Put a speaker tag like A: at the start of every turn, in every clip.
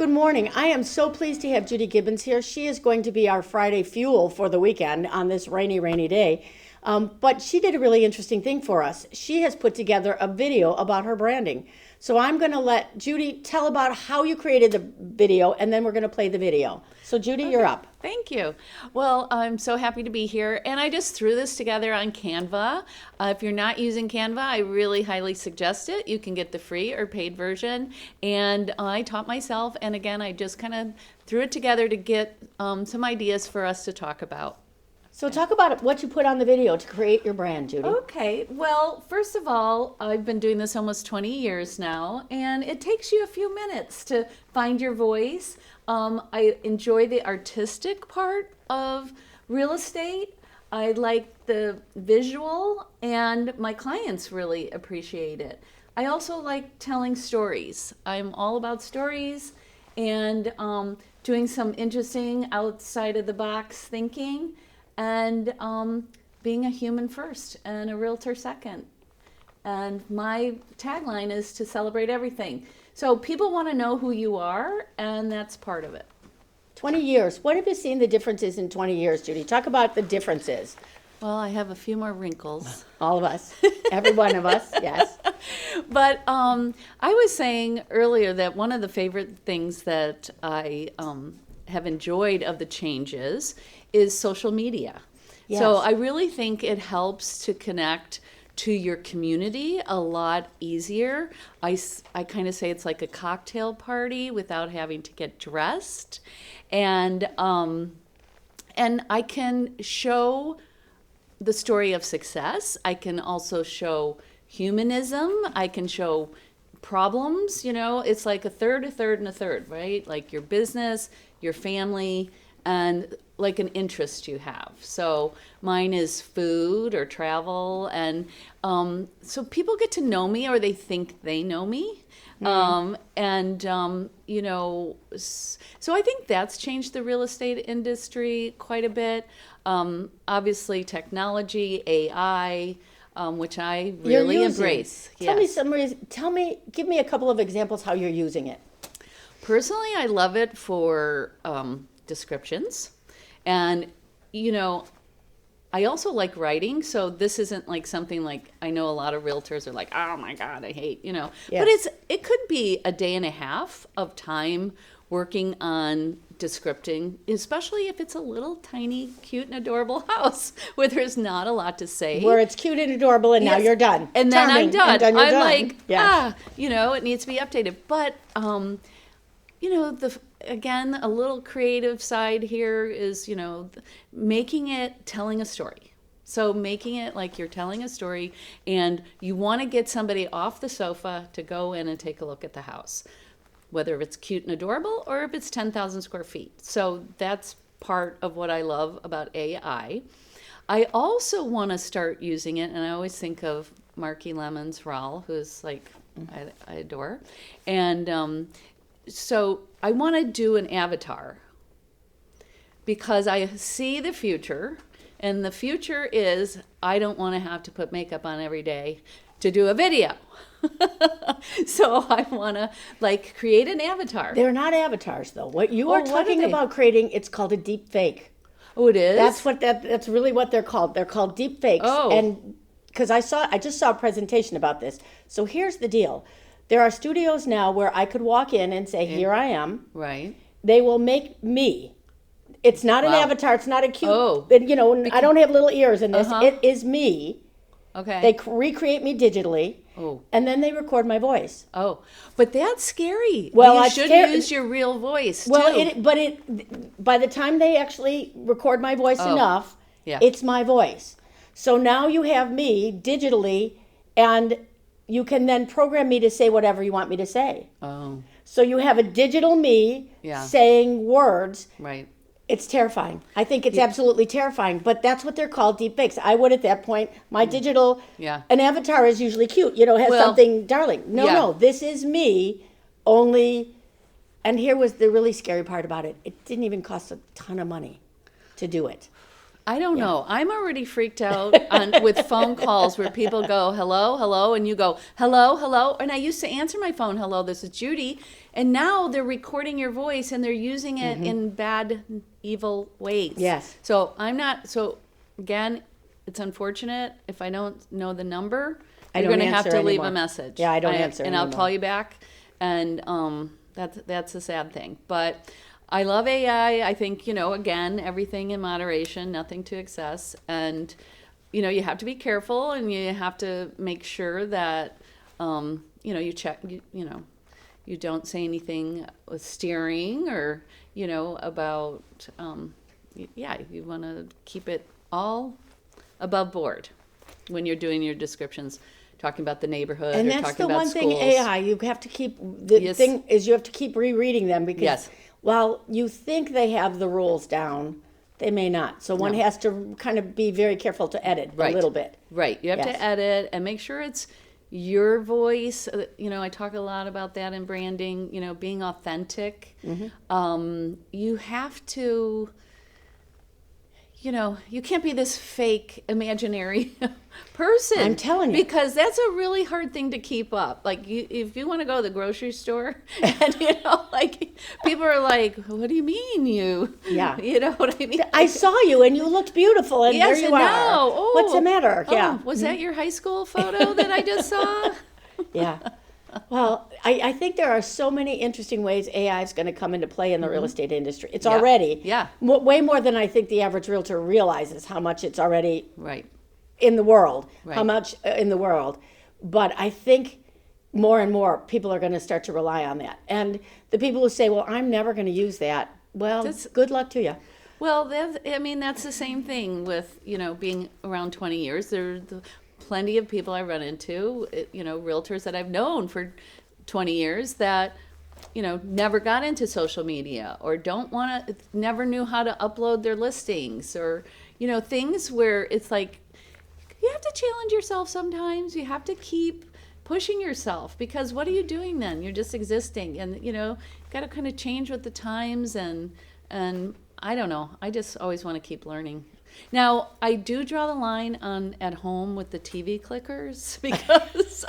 A: Good morning. I am so pleased to have Judy Gibbons here. She is going to be our Friday fuel for the weekend on this rainy day. But she did a really interesting thing for us. She has put together a video about her branding. So I'm going to let Judy tell about how you created the video, and then we're going to play the video. So Judy, you're up.
B: Thank you. Well, I'm so happy to be here, and I just threw this together on Canva. If you're not using Canva, I really highly suggest it. You can get the free or paid version, and I taught myself, and again, I just kind of threw it together to get some ideas for us to talk about.
A: So talk about what you put on the video to create your brand, Judy.
B: Okay, well, first of all, I've been doing this almost 20 years now, and it takes you a few minutes to find your voice. I enjoy the artistic part of real estate. I like the visual, and my clients really appreciate it. I also like telling stories. I'm all about stories and doing some interesting outside of the box thinking. And being a human first and a realtor second. And my tagline is to celebrate everything. So people want to know who you are, and that's part of it.
A: 20 years. What have you seen the differences in 20 years, Judy? Talk about the differences.
B: Well, I have a few more wrinkles.
A: All of us. Every one of us, yes.
B: But I was saying earlier that one of the favorite things that I have enjoyed of the changes is social media. Yes. So I really think it helps to connect to your community a lot easier. I kind of say it's like a cocktail party without having to get dressed. And I can show the story of success. I can also show humanism. I can show problems, it's like a third, and a third, right? Like your business, your family, and like an interest you have. So mine is food or travel. And so people get to know me, or they think they know me. So I think that's changed the real estate industry quite a bit. Obviously technology, AI, which I really embrace.
A: Tell me some reason. Give me a couple of examples how you're using it.
B: Personally, I love it for descriptions, and I also like writing. So this isn't like something like I know a lot of realtors are like, oh my God, I hate But it could be a day and a half of time working on descripting, especially if it's a little tiny, cute, and adorable house where there's not a lot to say.
A: Where it's cute and adorable, and now you're done.
B: And then I'm done. I'm
A: done.
B: like, it needs to be updated. But, again, a little creative side here is, making it telling a story. So making it like you're telling a story, and you want to get somebody off the sofa to go in and take a look at the house, whether it's cute and adorable or if it's 10,000 square feet. So that's part of what I love about AI. I also want to start using it, and I always think of Marky Lemon's Rawl, who's like, I adore. And so I want to do an avatar because I see the future, and the future is I don't want to have to put makeup on every day to do a video. So I want to create an avatar.
A: They're not avatars though. What you are talking about creating, it's called a deep fake.
B: Oh, it is?
A: That's really what they're called. They're called deep fakes.
B: Oh.
A: And because I just saw a presentation about this. So here's the deal. There are studios now where I could walk in and say, here I am.
B: Right.
A: They will make me. It's not an avatar. It's not a cute.
B: Oh.
A: I don't have little ears in this. It is me.
B: Okay.
A: They recreate me digitally.
B: Oh.
A: And then they record my voice.
B: Oh, but that's scary.
A: Well,
B: you should use your real voice too.
A: Well, by the time they actually record my voice enough, it's my voice. So now you have me digitally, and you can then program me to say whatever you want me to say.
B: Oh.
A: So you have a digital me saying words.
B: Right.
A: It's terrifying. I think it's absolutely terrifying, but that's what they're called, deep fakes. I would at that point, my digital, an avatar is usually cute, has something darling. No, this is me only, and here was the really scary part about it. It didn't even cost a ton of money to do it.
B: I don't know. I'm already freaked out with phone calls where people go, hello, hello, and you go, hello, hello. And I used to answer my phone, hello, this is Judy. And now they're recording your voice and they're using it in bad, evil ways.
A: Yes.
B: So again, it's unfortunate if I don't know the number, you're going to have to leave a message.
A: Yeah, I don't answer
B: and
A: anymore.
B: I'll call you back. And that's a sad thing. But I love AI. I think, again, everything in moderation, nothing to excess. And, you have to be careful and you have to make sure that, you check, you don't say anything with steering or, about, you want to keep it all above board when you're doing your descriptions. Talking about the neighborhood
A: and
B: or
A: that's
B: talking
A: the
B: about
A: one
B: schools.
A: thing AI, you have to keep, thing is you have to keep rereading them because while you think they have the rules down, they may not. So one has to kind of be very careful to edit a little bit.
B: Right. You have to edit and make sure it's your voice. I talk a lot about that in branding, being authentic. You have to, you can't be this fake imaginary person.
A: I'm telling you.
B: Because that's a really hard thing to keep up. Like, if you want to go to the grocery store and, people are like, what do you mean you?
A: Yeah.
B: You know what I mean?
A: I saw you and you looked beautiful and
B: Yes,
A: there you
B: and
A: are.
B: now,
A: What's the matter?
B: Was that your high school photo that I just saw?
A: Yeah. Well, I think there are so many interesting ways AI is going to come into play in the real estate industry. It's already way more than I think the average realtor realizes how much it's already in the world, how much in the world. But I think more and more people are going to start to rely on that. And the people who say, well, I'm never going to use that, well, good luck to you.
B: Well, that's the same thing with, being around 20 years. There's plenty of people I run into, realtors that I've known for 20 years that, never got into social media or never knew how to upload their listings or, things where it's like, you have to challenge yourself sometimes. You have to keep pushing yourself because what are you doing then? You're just existing and, got to kind of change with the times and I don't know. I just always want to keep learning. Now, I do draw the line at home with the TV clickers because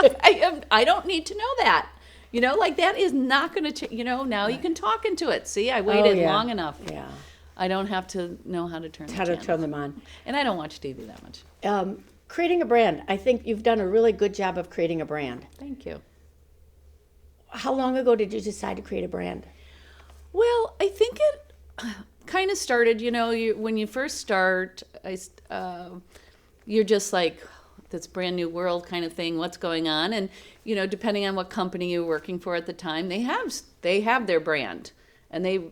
B: I don't need to know that. That is not going to, now you can talk into it. See, I waited long enough.
A: Yeah.
B: I don't have to know how to turn
A: them on.
B: And I don't watch TV that much.
A: Creating a brand. I think you've done a really good job of creating a brand.
B: Thank you.
A: How long ago did you decide to create a brand?
B: Well, I think it kind of started, when you first start, you're just like, this brand new world kind of thing, what's going on? And, depending on what company you're working for at the time, they have their brand. And they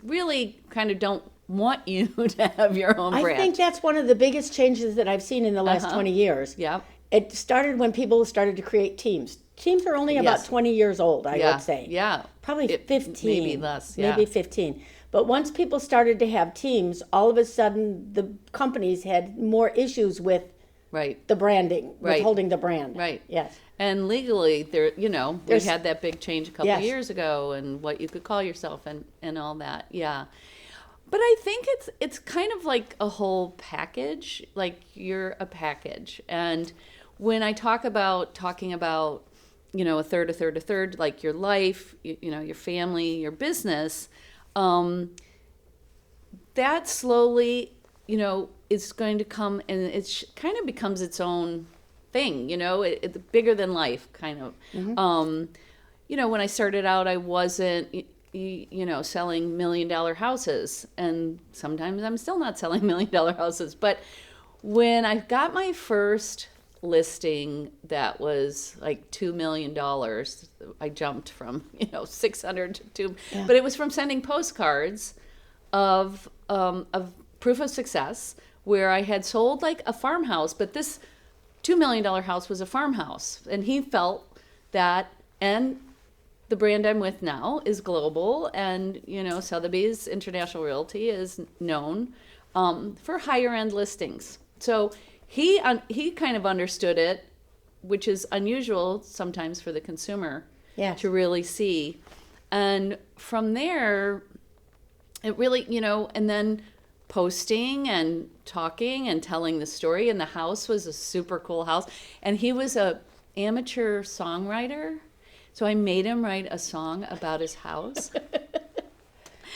B: really kind of don't want you to have your own brand.
A: I think that's one of the biggest changes that I've seen in the last 20 years.
B: Yeah.
A: It started when people started to create teams. Teams are only about 20 years old, I would say.
B: Yeah.
A: Probably 15.
B: Maybe less, yeah.
A: Maybe 15. But once people started to have teams, all of a sudden the companies had more issues with the branding, with holding the brand.
B: Right.
A: Yes.
B: And legally, we had that big change a couple of years ago and what you could call yourself and all that. Yeah. But I think it's kind of like a whole package, like you're a package. And when I talking about, a third, like your life, your family, your business, that slowly, is going to come and it kind of becomes its own thing, it's bigger than life kind of. When I started out, I wasn't, selling $1 million houses, and sometimes I'm still not selling $1 million houses. But when I got my first listing that was like $2 million, I jumped from 600 to 2, but it was from sending postcards of proof of success where I had sold like a farmhouse, but this $2 million house was a farmhouse, and he felt that, and the brand I'm with now is global, and Sotheby's International Realty is known for higher end listings. So he kind of understood it, which is unusual sometimes for the consumer to really see. And from there, it really, and then posting and talking and telling the story. And the house was a super cool house. And he was a amateur songwriter. So I made him write a song about his house.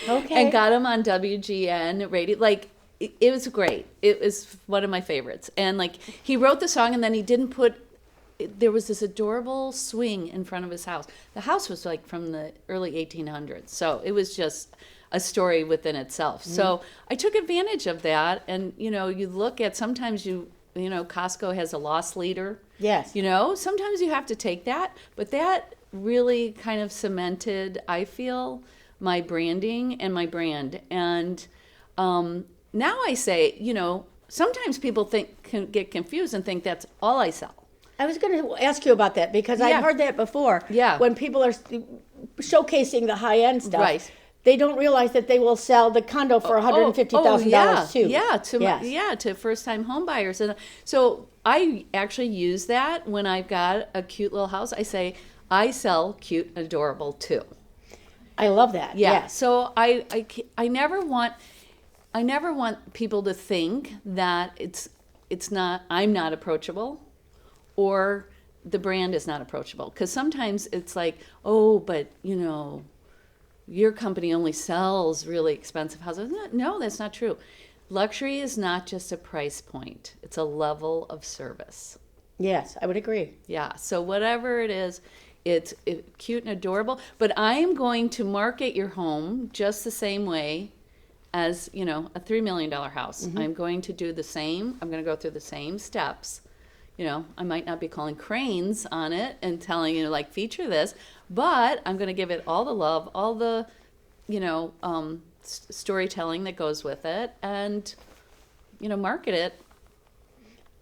A: Okay.
B: And got him on WGN radio. Like, it was great. It was one of my favorites. And like, he wrote the song and then he didn't there was this adorable swing in front of his house. The house was like from the early 1800s. So it was just a story within itself. So I took advantage of that. And, you look at, sometimes Costco has a loss leader.
A: Yes.
B: Sometimes you have to take that. But that really kind of cemented, I feel, my branding and my brand. And now I say, sometimes people can get confused and think that's all I sell.
A: I was going to ask you about that because I've heard that before.
B: Yeah.
A: When people are showcasing the high-end stuff,
B: right,
A: they don't realize that they will sell the condo for $150,000 too.
B: Yeah, to first-time home buyers. And so I actually use that when I've got a cute little house. I say, I sell cute and adorable too.
A: I love that.
B: Yeah.
A: Yes.
B: So I never want people to think that I'm not approachable, or the brand is not approachable. Because sometimes it's like, oh, but your company only sells really expensive houses. No, that's not true. Luxury is not just a price point. It's a level of service.
A: Yes, I would agree.
B: Yeah. So whatever it is, it's cute and adorable. But I am going to market your home just the same way as, a $3 million house. I'm going to do the same. I'm going to go through the same steps. I might not be calling cranes on it and telling feature this, but I'm going to give it all the love, all the, storytelling that goes with it, and, market it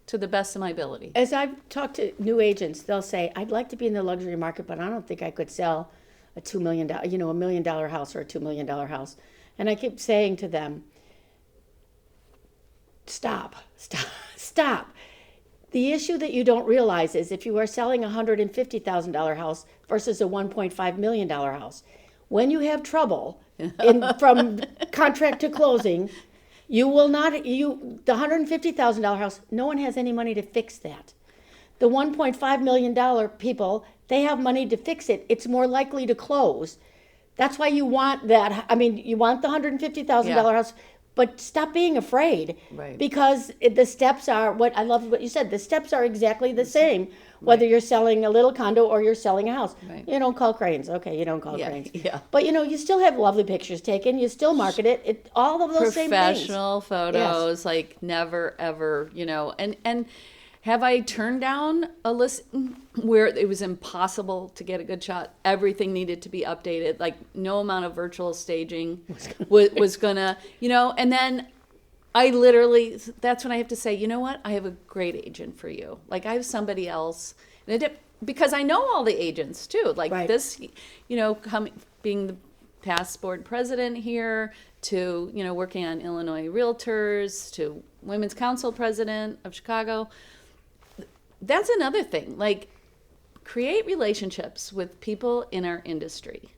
B: to the best of my ability.
A: As I've talked to new agents, they'll say, I'd like to be in the luxury market, but I don't think I could sell a $2 million, a $1 million house or a $2 million house. And I keep saying to them, stop. The issue that you don't realize is if you are selling a $150,000 house versus a $1.5 million house, when you have trouble from contract to closing, you will not, the $150,000 house, no one has any money to fix that. The $1.5 million people, they have money to fix it. It's more likely to close. That's why you want that. I mean, you want the $150,000 house, but stop being afraid.
B: Right.
A: Because the steps are, I love what you said, the steps are exactly the same, whether you're selling a little condo or you're selling a house.
B: Right.
A: You don't call cranes. Okay, you don't call cranes.
B: Yeah.
A: But, you still have lovely pictures taken. You still market it. All of those same things.
B: Professional photos, like never, ever, and have I turned down a list where it was impossible to get a good shot? Everything needed to be updated. Like no amount of virtual staging was gonna, and then I literally, that's when I have to say, you know what? I have a great agent for you. Like I have somebody else, because I know all the agents too. Like this, being the past board president here to, working on Illinois Realtors to Women's Council president of Chicago. That's another thing, like create relationships with people in our industry,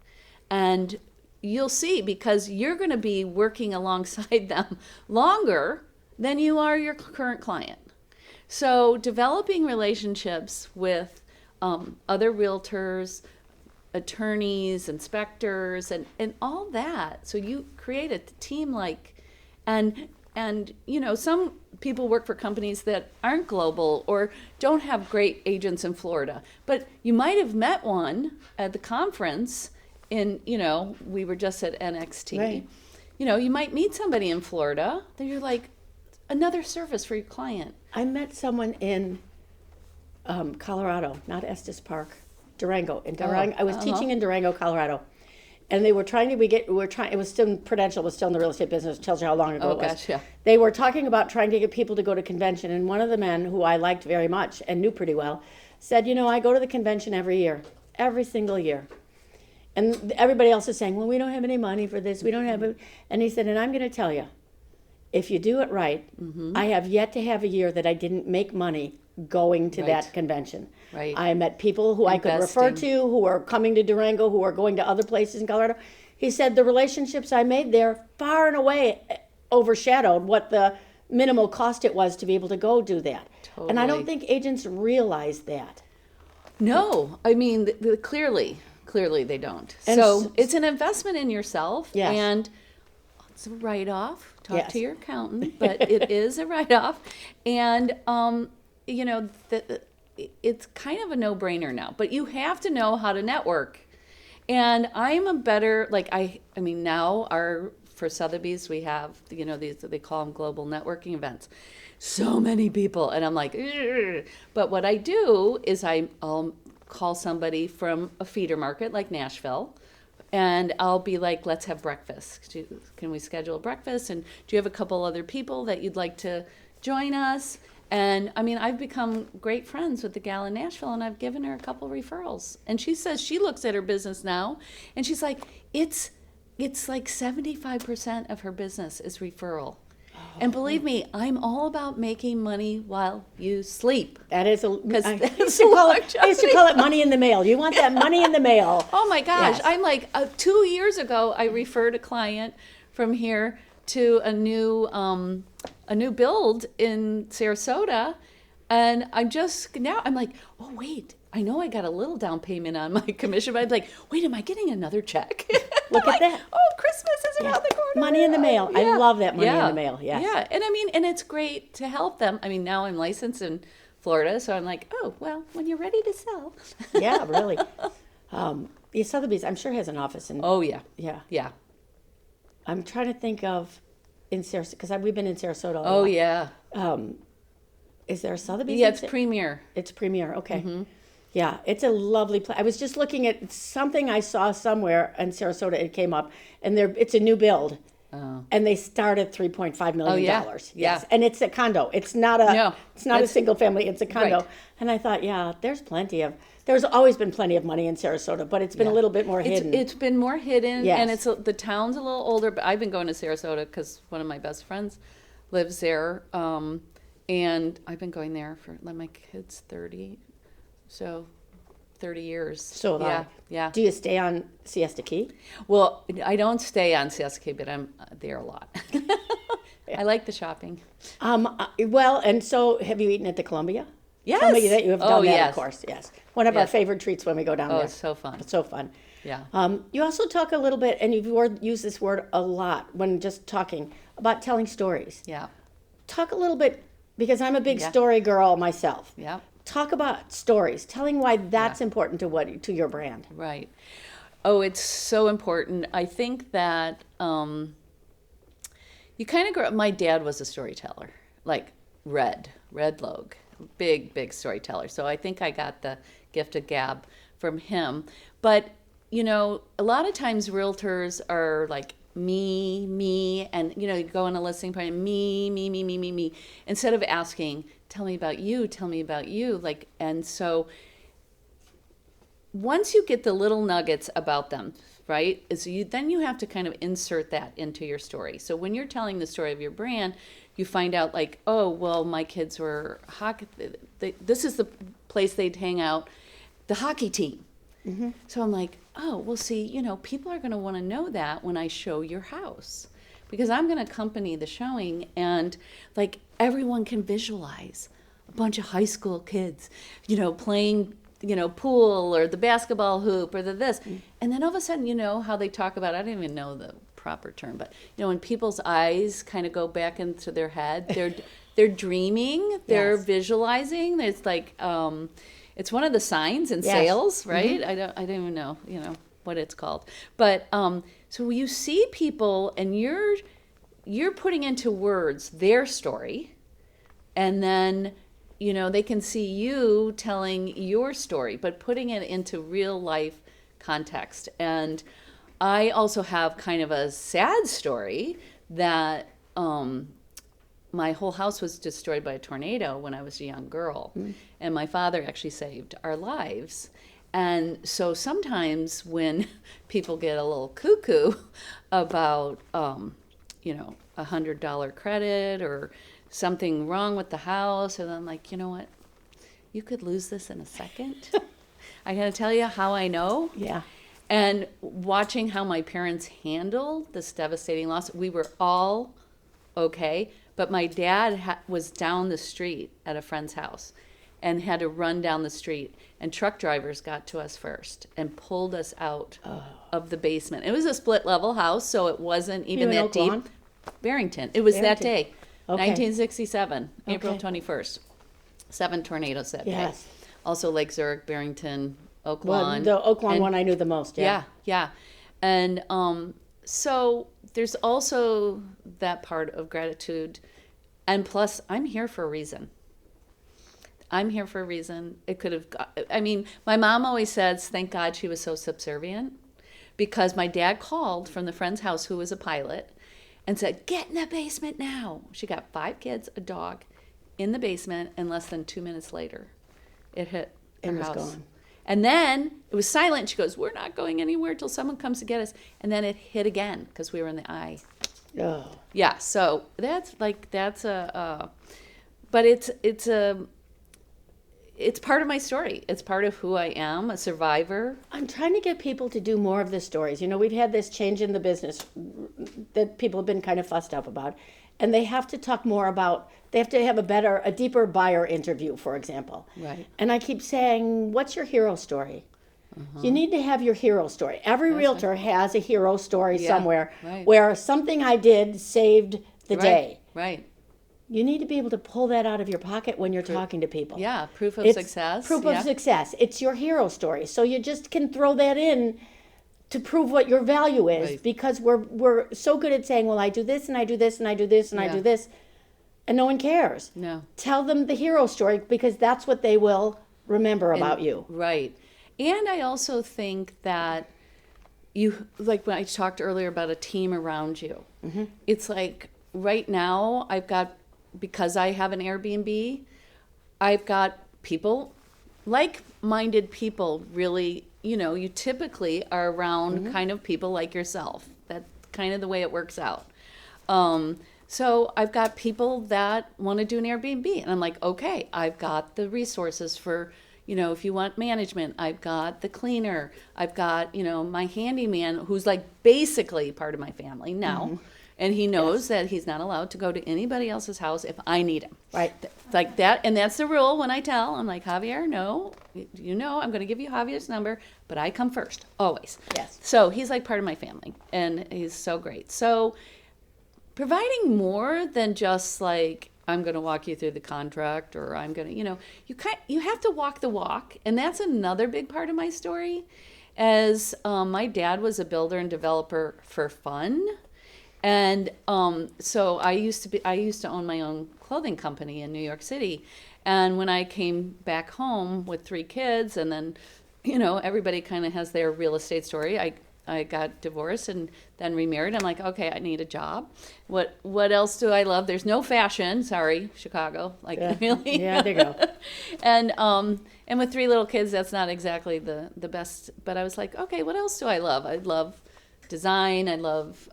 B: and you'll see, because you're going to be working alongside them longer than you are your current client. So developing relationships with other realtors, attorneys, inspectors, and all that. So you create a team and some people work for companies that aren't global or don't have great agents in Florida, but you might have met one at the conference we were just at NXT.
A: Right.
B: You might meet somebody in Florida that you're like, another service for your client.
A: I met someone in Colorado, not Estes Park, Durango. I was teaching in Durango, Colorado. And they were it was still Prudential, was still in the real estate business, tells you how long ago it was.
B: Gosh, yeah.
A: They were talking about trying to get people to go to convention, and one of the men, who I liked very much and knew pretty well, said, I go to the convention every year, every single year. And everybody else is saying, well, we don't have any money for this, we don't have it. And he said, and I'm going to tell you, if you do it right, I have yet to have a year that I didn't make money going to that convention.
B: Right.
A: I met people who I could refer to, who are coming to Durango, who are going to other places in Colorado. He said the relationships I made there far and away overshadowed what the minimal cost it was to be able to go do that.
B: Totally.
A: And I don't think agents realize that.
B: No, I mean, clearly they don't.
A: And
B: so it's an investment in yourself.
A: Yes.
B: And it's a write-off. Talk
A: Yes.
B: to your accountant, but it is a write-off. And, you know, it's kind of a no-brainer now. But you have to know how to network. And I'm a better, like, I mean, now for Sotheby's, we have, you know, these, they call them global networking events. So many people. And I'm like, ugh. But what I do is I'll call somebody from a feeder market like Nashville, and I'll be like, let's have breakfast. Can we schedule breakfast? And do you have a couple other people that you'd like to join us? And I mean, I've become great friends with the gal in Nashville, and I've given her a couple referrals. And she says she looks at her business now, and she's like, it's like 75% of her business is referral. And believe me, I'm all about making money while you sleep.
A: That is I
B: that's
A: used to call it money in the mail. You want that money in the mail.
B: Oh my gosh.
A: Yes.
B: I'm like, 2 years ago, I referred a client from here to a new build in Sarasota. And I'm like, oh wait, I know I got a little down payment on my commission, but I'm like, wait, am I getting another check?
A: Look at that.
B: Oh, Christmas is around the corner.
A: Money in the mail.
B: Yeah.
A: I love that money in the mail. Yes.
B: Yeah. And I mean, and it's great to help them. I mean, now I'm licensed in Florida, so I'm like, oh, well, when you're ready to sell.
A: Yeah, really. Sotheby's, I'm sure, has an office in.
B: Oh, yeah.
A: Yeah.
B: Yeah.
A: I'm trying to think of in Sarasota, because we've been in Sarasota a lot.
B: Oh, yeah.
A: Is there a Sotheby's?
B: Yeah, it's Premier.
A: It's Premier, okay. Mm-hmm. Yeah, it's a lovely place. I was just looking at something I saw somewhere in Sarasota. It came up, and it's a new build. Oh. And they start at $3.5 million.
B: Oh, yeah.
A: Yes.
B: Yeah.
A: And it's a condo. It's not a single family. It's a condo.
B: Right.
A: And I thought, yeah, there's always been plenty of money in Sarasota, but it's been a little bit more hidden.
B: It's been more hidden,
A: yes.
B: And the town's a little older, but I've been going to Sarasota because one of my best friends lives there. And I've been going there for, my kid's 30, so 30 years.
A: So
B: yeah.
A: Do you stay on Siesta Key?
B: Well, I don't stay on Siesta Key, but I'm there a lot. I like the shopping.
A: Well, and so have you eaten at the Columbia?
B: Yes.
A: Tell me that you have done that,
B: yes.
A: of course. Yes. One of our favorite treats when we go down there.
B: Oh, it's so fun.
A: It's so fun.
B: Yeah.
A: You also talk a little bit, and you've used this word a lot when just talking about telling stories.
B: Yeah.
A: Talk a little bit, because I'm a big story girl myself.
B: Yeah.
A: Talk about stories, telling why that's important to your brand.
B: Right. Oh, it's so important. I think that you kind of grow up. My dad was a storyteller, like Red Logue, big storyteller. So I think I got the gift of gab from him. But, you know, a lot of times realtors are like, me, and, you know, you go on a listing point, me, instead of asking, tell me about you, like, and so once you get the little nuggets about them, right, then you have to kind of insert that into your story. So when you're telling the story of your brand, you find out, like, oh, well, my kids were hockey, this is the place they'd hang out, the hockey team. Mm-hmm. So I'm like, oh, well, see, you know, people are going to want to know that when I show your house, because I'm going to accompany the showing, and like everyone can visualize a bunch of high school kids, you know, playing, you know, pool or the basketball hoop or this. Mm-hmm. And then all of a sudden, you know, how they talk about, I don't even know the proper term, but, you know, when people's eyes kind of go back into their head, they're dreaming, they're visualizing. It's like, it's one of the signs in sales, right? Mm-hmm. I don't even know, you know, what it's called. But so you see people, and you're putting into words their story, and then, you know, they can see you telling your story, but putting it into real life context. And I also have kind of a sad story that my whole house was destroyed by a tornado when I was a young girl. Mm. And my father actually saved our lives. And so sometimes when people get a little cuckoo about, you know, $100 credit or something wrong with the house, and I'm like, you know what? You could lose this in a second. I got to tell you how I know.
A: Yeah.
B: And watching how my parents handled this devastating loss, we were all okay. But my dad was down the street at a friend's house and had to run down the street. And truck drivers got to us first and pulled us out of the basement. It was a split-level house, so it wasn't even that deep. Barrington. It was that day, 1967, April 21st. 7 tornadoes that day. Also Lake Zurich, Barrington, Oak Lawn.
A: The Oak Lawn one I knew the most,
B: Yeah. And so there's also that part of gratitude. And plus, I'm here for a reason. It could have, my mom always says, thank God she was so subservient, because my dad called from the friend's house who was a pilot and said, get in the basement now. She got 5 kids, a dog, in the basement, and less than 2 minutes later, it hit her house. Gone. And then it was silent. She goes, we're not going anywhere till someone comes to get us. And then it hit again because we were in the eye.
A: Oh.
B: Yeah, so but it's part of my story. It's part of who I am, a survivor.
A: I'm trying to get people to do more of the stories. We've had this change in the business that people have been kind of fussed up about. And they have to talk more about, they have to have a deeper buyer interview, for example.
B: Right.
A: And I keep saying, what's your hero story? You need to have your hero story. Every realtor has a hero story somewhere where something I did saved the day.
B: Right.
A: You need to be able to pull that out of your pocket when you're talking to people.
B: Yeah, proof of success.
A: Proof of success. It's your hero story. So you just can throw that in to prove what your value is, because we're so good at saying, well, I do this and I do this and I do this and I do this, and no one cares.
B: No.
A: Tell them the hero story, because that's what they will remember about you.
B: Right. And I also think that like when I talked earlier about a team around you, it's like right now because I have an Airbnb, I've got people, like-minded people, really, you typically are around kind of people like yourself. That's kind of the way it works out. So I've got people that want to do an Airbnb, and I'm like, okay, I've got the resources for, if you want management, I've got the cleaner, I've got, my handyman, who's like basically part of my family now. And he knows that he's not allowed to go to anybody else's house if I need him.
A: Right.
B: Like that. And that's the rule when I tell. I'm like, Javier, no, I'm going to give you Javier's number, but I come first, always.
A: Yes.
B: So he's like part of my family, and he's so great. So providing more than just like, I'm going to walk you through the contract, or I'm going to, you have to walk the walk. And that's another big part of my story. As my dad was a builder and developer for fun. And so I used to own my own clothing company in New York City. And when I came back home with 3 kids, and then, everybody kind of has their real estate story. I got divorced and then remarried. I'm like, okay, I need a job. What else do I love? There's no fashion. Sorry, Chicago. Really?
A: Yeah, there you go.
B: And with 3 little kids, that's not exactly the best. But I was like, okay, what else do I love? I love design. I love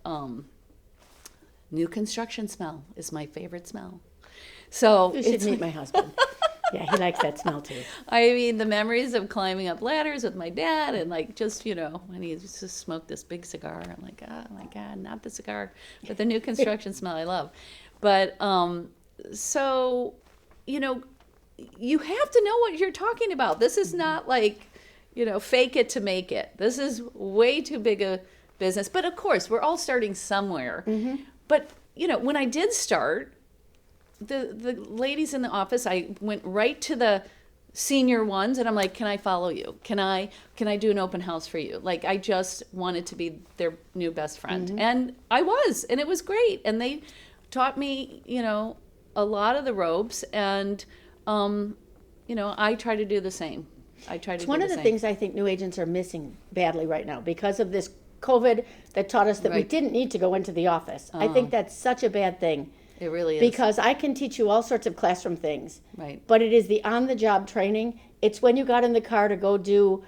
B: new construction smell is my favorite smell. So
A: you should meet my husband. Yeah, he likes that smell too.
B: I mean, the memories of climbing up ladders with my dad, and like just, when he used to smoke this big cigar, I'm like, oh my God, not the cigar, but the new construction smell I love. But so, you have to know what you're talking about. This is not like, fake it to make it. This is way too big a business. But of course, we're all starting somewhere. But, when I did start, the ladies in the office, I went right to the senior ones, and I'm like, can I follow you? Can I do an open house for you? Like, I just wanted to be their new best friend. And I was, and it was great. And they taught me, a lot of the ropes, and, I try to do the same.
A: It's one of the things I think new agents are missing badly right now because of this COVID that taught us that we didn't need to go into the office. I think that's such a bad thing.
B: It really is.
A: Because I can teach you all sorts of classroom things.
B: Right.
A: But it is the on-the-job training. It's when you got in the car to go do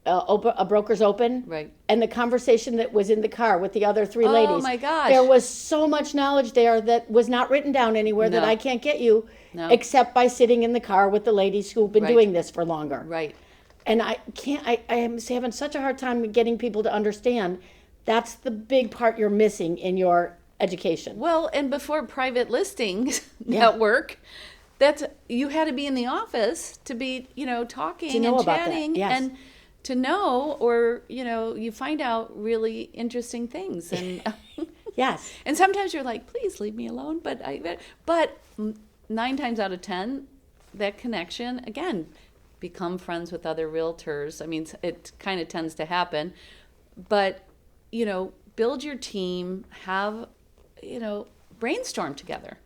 A: a broker's open.
B: Right.
A: And the conversation that was in the car with the other 3 ladies.
B: Oh my gosh.
A: There was so much knowledge there that was not written down anywhere that I can't get you except by sitting in the car with the ladies who've been doing this for longer.
B: Right.
A: And I am having such a hard time getting people to understand that's the big part you're missing in your education.
B: Well, and before private listings network, you had to be in the office to be, talking
A: To know
B: and
A: about that,
B: chatting
A: yes.
B: and to know, or, you find out really interesting things. And
A: Yes.
B: and sometimes you're like, please leave me alone. But 9 times out of 10, that connection, again, become friends with other realtors. I mean, it kind of tends to happen. But, build your team, have, brainstorm together.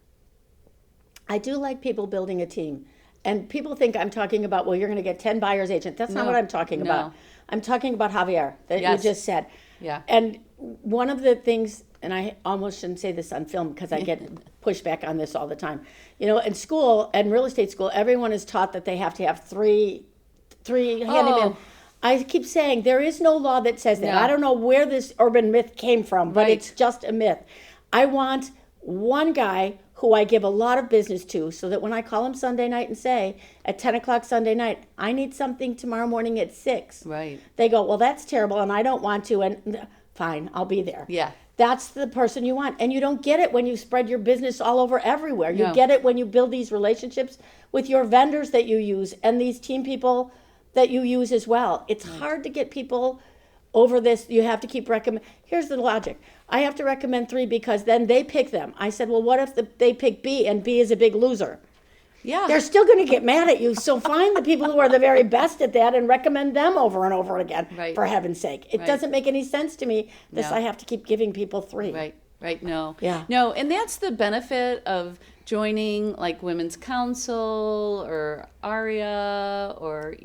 A: I do like people building a team. And people think I'm talking about, well, you're going to get 10 buyer's agents. That's not what I'm talking about. I'm talking about Javier that you just said.
B: Yeah.
A: And one of the things, and I almost shouldn't say this on film because I get pushback on this all the time. In school, and real estate school, everyone is taught that they have to have three handymen. I keep saying there is no law that says that.
B: No.
A: I don't know where this urban myth came from, but
B: Right.
A: it's just a myth. I want one guy who I give a lot of business to, so that when I call him Sunday night and say, at 10 o'clock Sunday night, I need something tomorrow morning at 6.
B: Right.
A: They go, well, that's terrible, and I don't want to, and fine, I'll be there.
B: Yeah.
A: That's the person you want. And you don't get it when you spread your business all over everywhere. You
B: No.
A: get it when you build these relationships with your vendors that you use and these team people that you use as well. It's hard to get people over this. You have to keep recommend. Here's the logic. I have to recommend 3 because then they pick them. I said, well, what if they pick B and B is a big loser?
B: Yeah.
A: They're still going to get mad at you. So find the people who are the very best at that and recommend them over and over again,
B: Right.
A: for heaven's sake. It
B: Right.
A: doesn't make any sense to me.
B: No.
A: I have to keep giving people 3.
B: Right. No.
A: Yeah.
B: No, and that's the benefit of joining like Women's Council or ARIA or,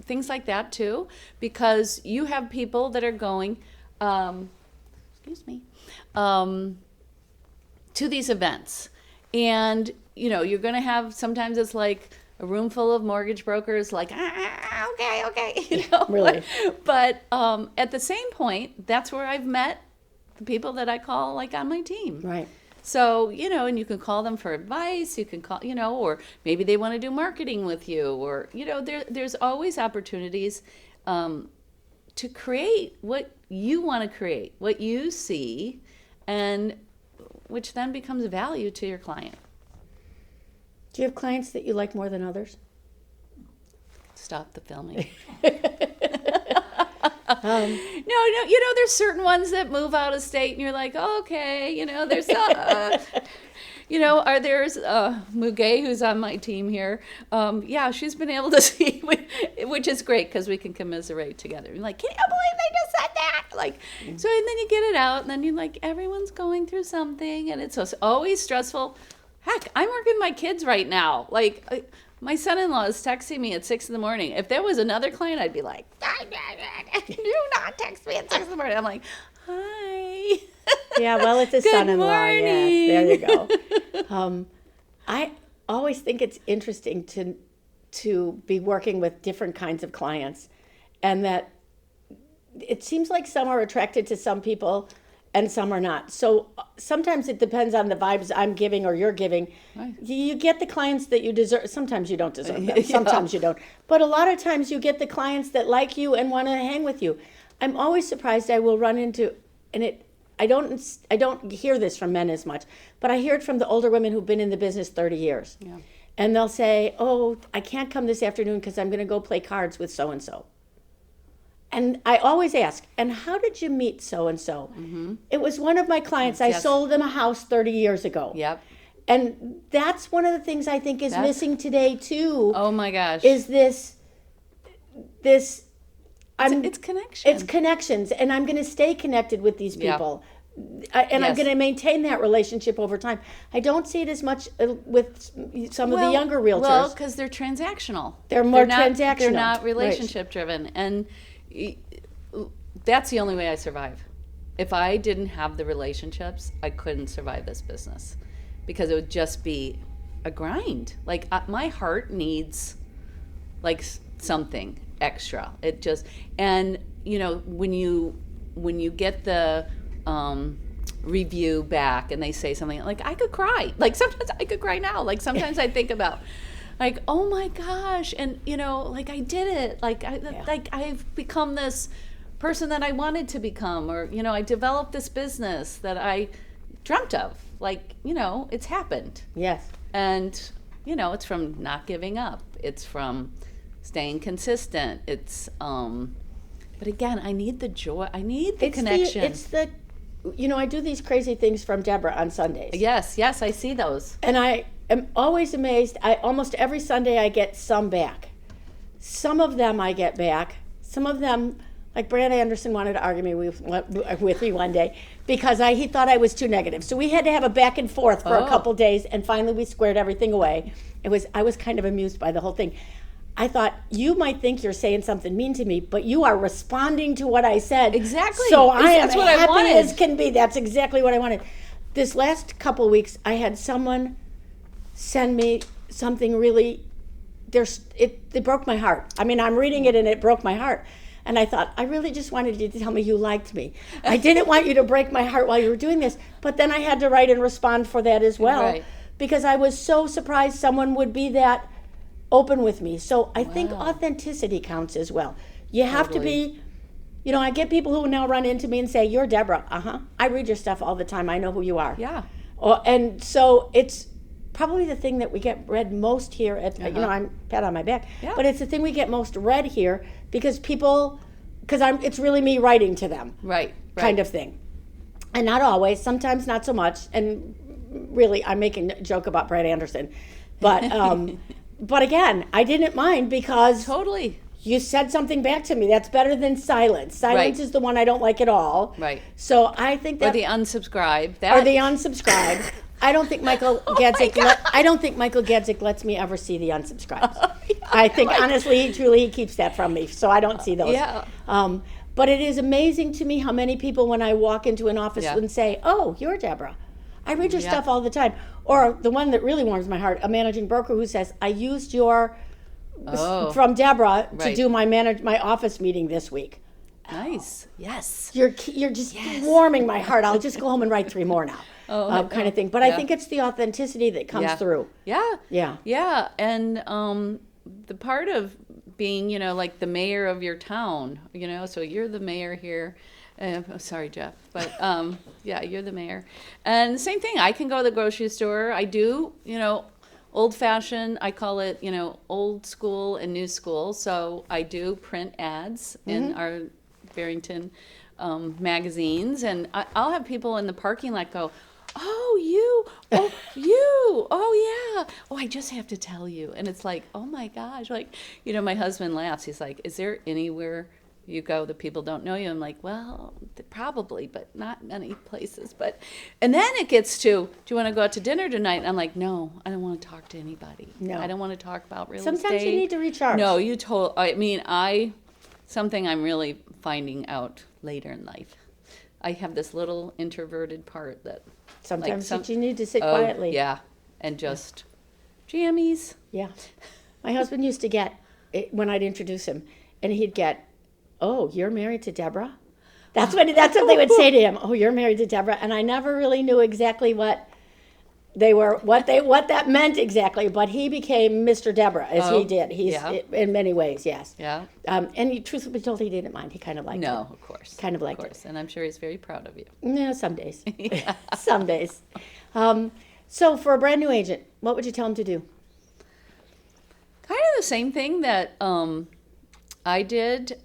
B: things like that too, because you have people that are going, to these events. And, you're going to have, sometimes it's like a room full of mortgage brokers like, okay,
A: Really.
B: But at the same point, that's where I've met the people that I call like on my team.
A: Right.
B: So, and you can call them for advice, you can call, or maybe they want to do marketing with you, or, there's always opportunities to create what you want to create, what you see, and which then becomes value to your client.
A: Do you have clients that you like more than others?
B: Stop the filming. No, there's certain ones that move out of state and you're like, oh, okay, there's, there's Muge, who's on my team here. She's been able to see, which is great because we can commiserate together. You're like, can you believe they just said that? So, and then you get it out and then you're like, everyone's going through something and it's always stressful. Heck, I'm working with my kids right now. My son-in-law is texting me at 6 a.m. If there was another client, I'd be like, do not text me at 6 a.m. I'm like, hi.
A: Yeah, well, it's a
B: Good
A: son-in-law.
B: morning.
A: Yes, there you go. I always think it's interesting to be working with different kinds of clients, and that it seems like some are attracted to some people and some are not. So sometimes it depends on the vibes I'm giving or you're giving.
B: Right.
A: You get the clients that you deserve. Sometimes you don't deserve them. Sometimes you don't. But a lot of times you get the clients that like you and want to hang with you. I'm always surprised I will run into, and I don't hear this from men as much, but I hear it from the older women who've been in the business 30 years.
B: Yeah.
A: And they'll say, oh, I can't come this afternoon because I'm going to go play cards with so-and-so. And I always ask, and how did you meet so-and-so? Mm-hmm. It was one of my clients. I sold them a house 30 years ago.
B: Yep.
A: And that's one of the things I think is missing today, too.
B: Oh, my gosh.
A: Is this
B: it's connection.
A: It's connections, and I'm going to stay connected with these people. I'm
B: Yes.
A: going to maintain that relationship over time. I don't see it as much with some of the younger realtors.
B: Well, because they're transactional.
A: They're more
B: not,
A: transactional.
B: They're not relationship driven. And that's the only way I survive. If I didn't have the relationships, I couldn't survive this business because it would just be a grind. My heart needs something extra. It just, and when you get the review back and they say something I could cry. Sometimes I could cry now. Sometimes I think about oh my gosh, and I did it. I've become this person that I wanted to become, or I developed this business that I dreamt of. Like, it's happened.
A: Yes.
B: And, it's from not giving up. It's from staying consistent. It's, but again, I need the joy. I need the connection.
A: I do these crazy things from Deborah on Sundays.
B: Yes, I see those.
A: And I am always amazed. Almost every Sunday I get some back. Some of them I get back. Some of them, like Brad Anderson wanted to argue with me one day because he thought I was too negative. So we had to have a back and forth for a couple days, and finally we squared everything away. I was kind of amused by the whole thing. I thought, you might think you're saying something mean to me, but you are responding to what I said.
B: Exactly.
A: So I am
B: That's what I
A: happy
B: wanted.
A: as can be. That's exactly what I wanted. This last couple weeks, I had someone send me something really, it broke my heart. I mean, I'm reading it and it broke my heart. And I thought, I really just wanted you to tell me you liked me. I didn't want you to break my heart while you were doing this. But then I had to write and respond for that as well.
B: Right.
A: Because I was so surprised someone would be that open with me. So I think authenticity counts as well. You have to be, I get people who now run into me and say, you're Deborah. I read your stuff all the time. I know who you are.
B: Yeah.
A: And so it's probably the thing that we get read most here at, I'm pat on my back, but it's the thing we get most read here because it's really me writing to them.
B: Right.
A: Kind of thing. And not always, sometimes not so much. And really, I'm making a joke about Brad Anderson. But, but again, I didn't mind because
B: Totally.
A: you said something back to me. That's better than silence. Silence is the one I don't like at all.
B: Right.
A: So I think that
B: Or the unsubscribe.
A: or the unsubscribe. I don't think Michael Gadzik. I don't think Michael Gadzik lets me ever see the unsubscribes. I think honestly, truly, he keeps that from me, so I don't see those.
B: Yeah.
A: But it is amazing to me how many people, when I walk into an office, and say, "Oh, you're Deborah. I read your stuff all the time." Or the one that really warms my heart, a managing broker who says, "I used your from Deborah to do my office meeting this week."
B: Nice. Yes.
A: You're just warming my heart. I'll just go home and write 3 more now. Kind of thing. But I think it's the authenticity that comes through.
B: Yeah. And the part of being, like the mayor of your town, so you're the mayor here. Sorry, Jeff, but you're the mayor. And same thing, I can go to the grocery store. I do, old fashioned, I call it, old school and new school. So I do print ads in our Barrington magazines, and I'll have people in the parking lot go, "Oh, you, oh yeah, oh, I just have to tell you." And it's like, oh my gosh, like, my husband laughs. He's like, "Is there anywhere you go that people don't know you?" I'm like, "Well, probably, but not many places." And then it gets to, "Do you want to go out to dinner tonight?" And I'm like, "No, I don't want to talk to anybody.
A: No.
B: I don't want to talk about real estate."
A: Sometimes you need to recharge.
B: No, something I'm really finding out later in life. I have this little introverted part that
A: sometimes you need to sit quietly.
B: Yeah, and just jammies.
A: Yeah. My husband used to get, when I'd introduce him, and he'd get, "Oh, you're married to Deborah?" That's what they would say to him. "Oh, you're married to Deborah." And I never really knew exactly what that meant exactly, but he became Mr. Deborah, as he did. He's in many ways, yes.
B: Yeah.
A: And truth be told, he didn't mind. He kind of liked it.
B: No, of course.
A: Kind of liked it.
B: And I'm sure he's very proud of you.
A: No, some days. Some days. So for a brand new agent, what would you tell him to do?
B: Kind of the same thing that I did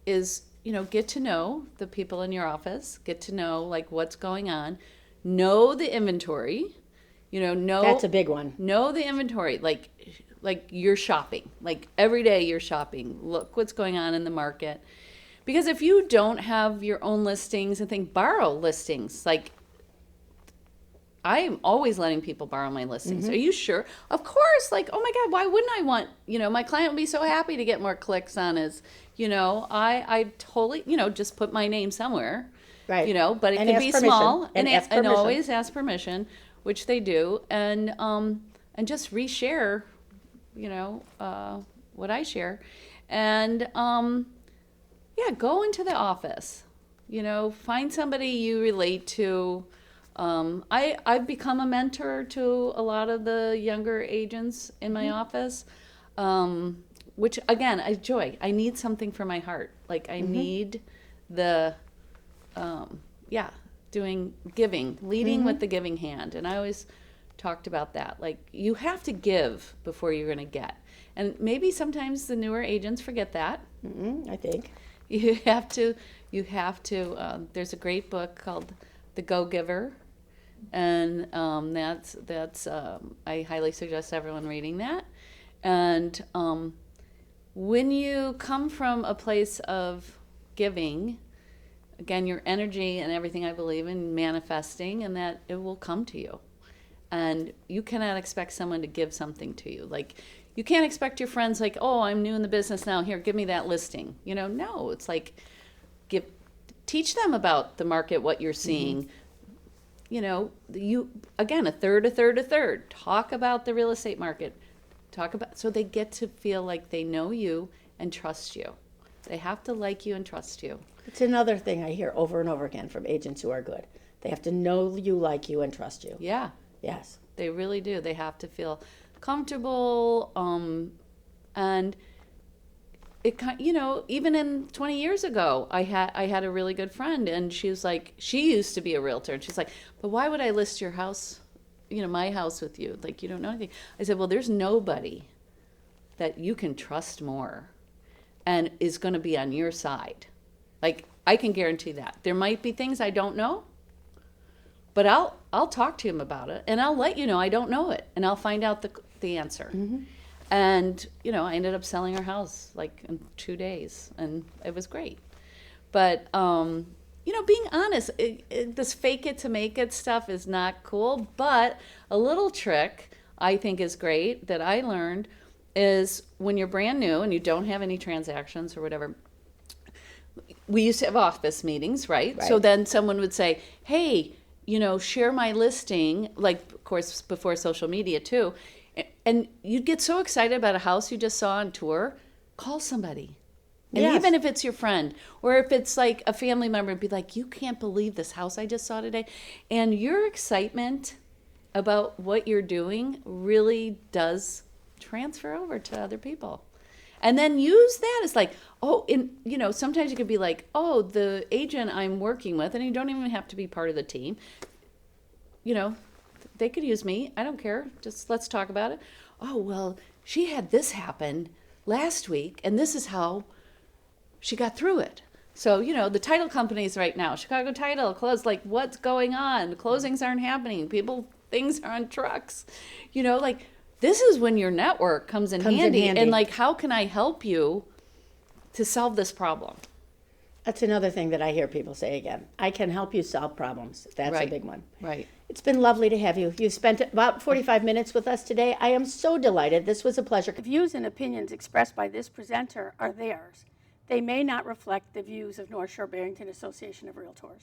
B: is, get to know the people in your office, get to know like what's going on, know the inventory, know.
A: That's a big one.
B: Know the inventory, like you're shopping, like every day you're shopping. Look what's going on in the market. Because if you don't have your own listings and borrow listings, like I am always letting people borrow my listings. Are you sure? Of course. Like, oh my God, why wouldn't I want, my client would be so happy to get more clicks on his, I totally, just put my name somewhere.
A: Right.
B: But it could be
A: permission.
B: small
A: And
B: always ask permission, which they do. And just reshare, what I share. And, go into the office, find somebody you relate to. I've become a mentor to a lot of the younger agents in my office, which again, I enjoy. I need something for my heart. Like I need the, doing giving, leading with the giving hand. And I always talked about that. Like, you have to give before you're going to get. And maybe sometimes the newer agents forget that.
A: I think.
B: You have to, there's a great book called The Go-Giver. And that's I highly suggest everyone reading that. And when you come from a place of giving, again, your energy and everything, I believe in manifesting, and that it will come to you. And you cannot expect someone to give something to you. Like, you can't expect your friends, like, oh, I'm new in the business now, here, give me that listing. No, it's like, teach them about the market, what you're seeing. You, again, a third. Talk about the real estate market. So they get to feel like they know you and trust you. They have to like you and trust you.
A: It's another thing I hear over and over again from agents who are good. They have to know you, like you, and trust you.
B: Yeah.
A: Yes.
B: They really do. They have to feel comfortable, and it, even in 20 years ago, I had a really good friend, and she was like, she used to be a realtor, and she's like, but why would I list your house, my house with you? Like, you don't know anything. I said, well, there's nobody that you can trust more and is going to be on your side. Like, I can guarantee that. There might be things I don't know, but I'll talk to him about it, and I'll let you know I don't know it, and I'll find out the answer. And, I ended up selling our house like in 2 days, and it was great. But, being honest, this fake it to make it stuff is not cool, but a little trick I think is great that I learned is when you're brand new and you don't have any transactions or whatever, we used to have office meetings, right? So then someone would say, hey, share my listing, like, of course, before social media too. And you'd get so excited about a house you just saw on tour, call somebody. And even if it's your friend, or if it's like a family member, be like, you can't believe this house I just saw today. And your excitement about what you're doing really does transfer over to other people. And then use that as like, sometimes you could be like, oh, the agent I'm working with, and you don't even have to be part of the team, they could use me. I don't care. Just let's talk about it. Oh, well, she had this happen last week, and this is how she got through it. So, the title companies right now, Chicago Title, closed, like, what's going on? The closings aren't happening. Things are on trucks. This is when your network comes in handy. And, like, how can I help you to solve this problem?
A: That's another thing that I hear people say again. I can help you solve problems. That's a big one.
B: Right.
A: It's been lovely to have you. You've spent about 45 minutes with us today. I am so delighted. This was a pleasure. The views and opinions expressed by this presenter are theirs. They may not reflect the views of North Shore-Barrington Association of Realtors.